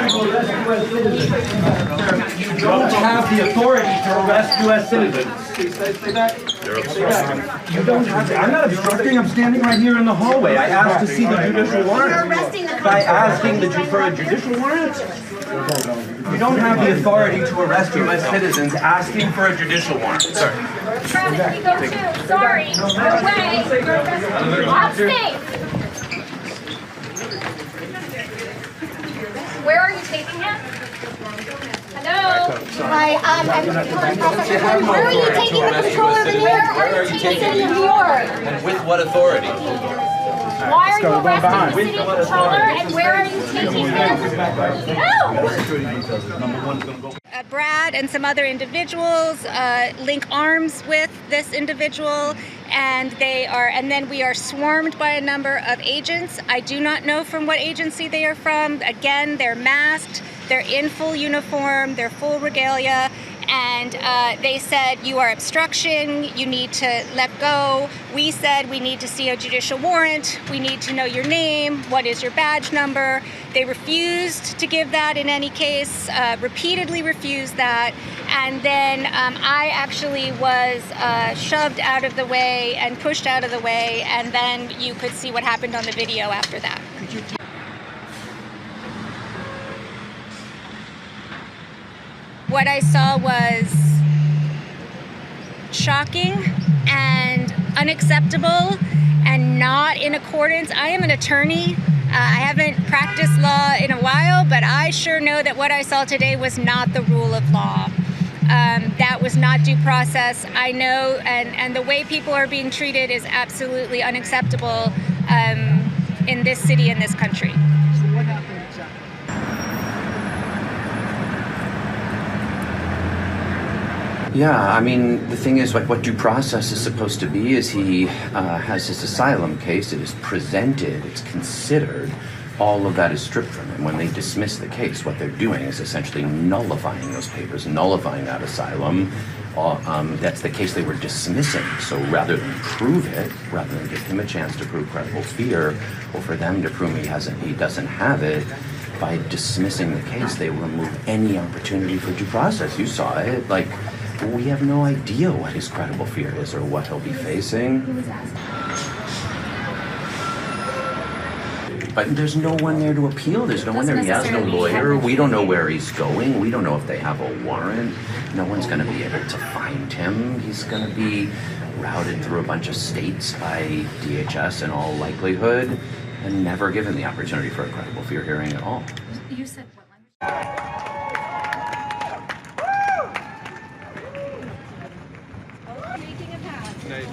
You don't have the authority to arrest U.S. citizens. You don't have to. I'm not obstructing. I'm standing right here in the hallway. I asked to see the judicial warrant. You're arresting the By asking for a judicial warrant? You don't have the authority to arrest U.S. citizens asking for a judicial warrant. Sorry. Travis, we go too. Sorry. Away. Upstate. Where are you taking him? Hello? Hi, where are you taking the controller of the New York? Where are you taking the city of New York? And with what authority? Why are you arresting the city controller and where are you taking him? No! Brad and some other individuals link arms with this individual, and then we are swarmed by a number of agents. I do not know from what agency they are from. Again, they're masked, they're in full uniform, they're full regalia, and they said, you are obstruction, you need to let go. We said, we need to see a judicial warrant, we need to know your name, what is your badge number. They refused to give that in any case, repeatedly refused that. And then I actually was shoved out of the way and pushed out of the way, and then you could see what happened on the video after that. What I saw was shocking and unacceptable and not in accordance. I am an attorney. I haven't practiced law in a while, but I sure know that what I saw today was not the rule of law. That was not due process. I know, and the way people are being treated is absolutely unacceptable in this city, in this country. So what happened exactly? Yeah, I mean, the thing is, like, what due process is supposed to be is he has his asylum case, it is presented, it's considered, all of that is stripped from him. When they dismiss the case, what they're doing is essentially nullifying those papers, nullifying that asylum. That's the case they were dismissing. So rather than prove it, rather than give him a chance to prove credible fear, or for them to prove he doesn't have it, by dismissing the case, they remove any opportunity for due process. You saw it, like, we have no idea what his credible fear is or what he'll be facing. But there's no one there to appeal. There's no one there. He has no lawyer. We don't know where he's going. We don't know if they have a warrant. No one's going to be able to find him. He's going to be routed through a bunch of states by DHS in all likelihood and never given the opportunity for a credible fear hearing at all. You said what language?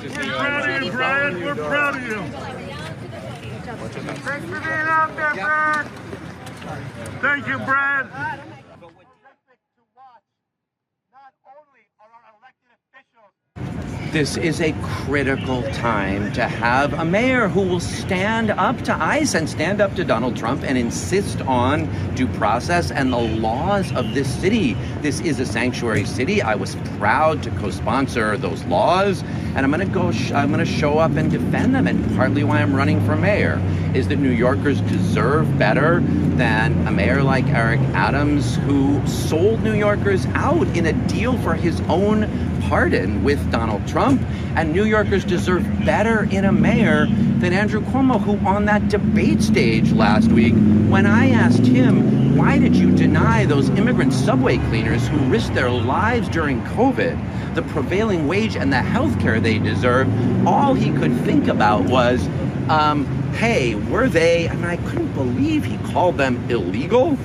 We're proud of you, Brad. We're proud of you. Thanks for being out there, Brad. Thank you, Brad. But what's terrific to watch, not only are our elected officials. This is a critical time to have a mayor who will stand up to ICE and stand up to Donald Trump and insist on due process and the laws of this city. This is a sanctuary city. I was proud to co-sponsor those laws, and I'm going to show up and defend them. And partly why I'm running for mayor is that New Yorkers deserve better than a mayor like Eric Adams, who sold New Yorkers out in a deal for his own pardon with Donald Trump. And New Yorkers deserve better in a mayor than Andrew Cuomo, who on that debate stage last week, when I asked him, why did you deny those immigrant subway cleaners who risked their lives during COVID the prevailing wage and the health care they deserve, all he could think about was, hey, were they, and I couldn't believe he called them illegal.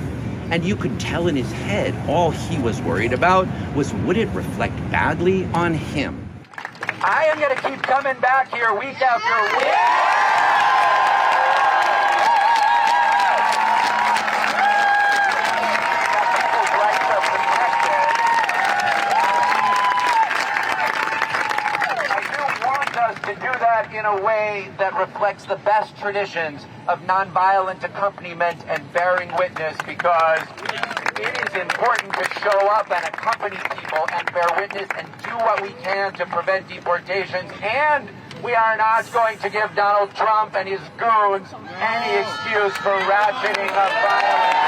And you could tell in his head all he was worried about was, would it reflect badly on him? I am going to keep coming back here week after week. To do that in a way that reflects the best traditions of nonviolent accompaniment and bearing witness, because it is important to show up and accompany people and bear witness and do what we can to prevent deportations. And we are not going to give Donald Trump and his goons any excuse for ratcheting up violence.